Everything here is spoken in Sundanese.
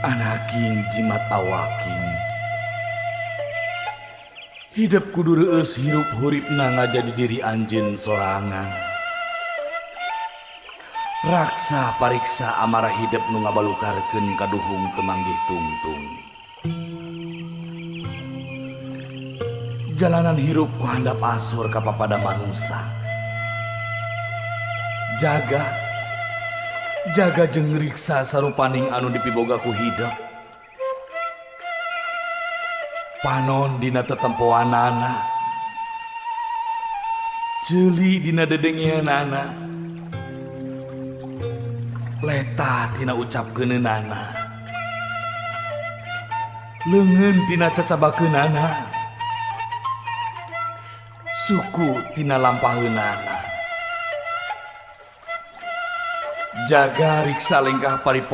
Anaking jimat awaking hidup kudu reueus hirup huripna ngajadi diri anjeun sorangan. Raksa pariksa amarah hidup nu ngabalukarkeun kaduhung temanggih tungtung. Jalanan hirup ku handap asur ka papada manusia. Jaga jeung riksa sarupaning anu dipiboga ku hidup. Panon dina tetempoanana, ceuli dina dedengeunana, leta tina ucapkeunana, leungeun tina cacabakeunana, suku tina lampaheunana. Jaga riksa lengkah paripurna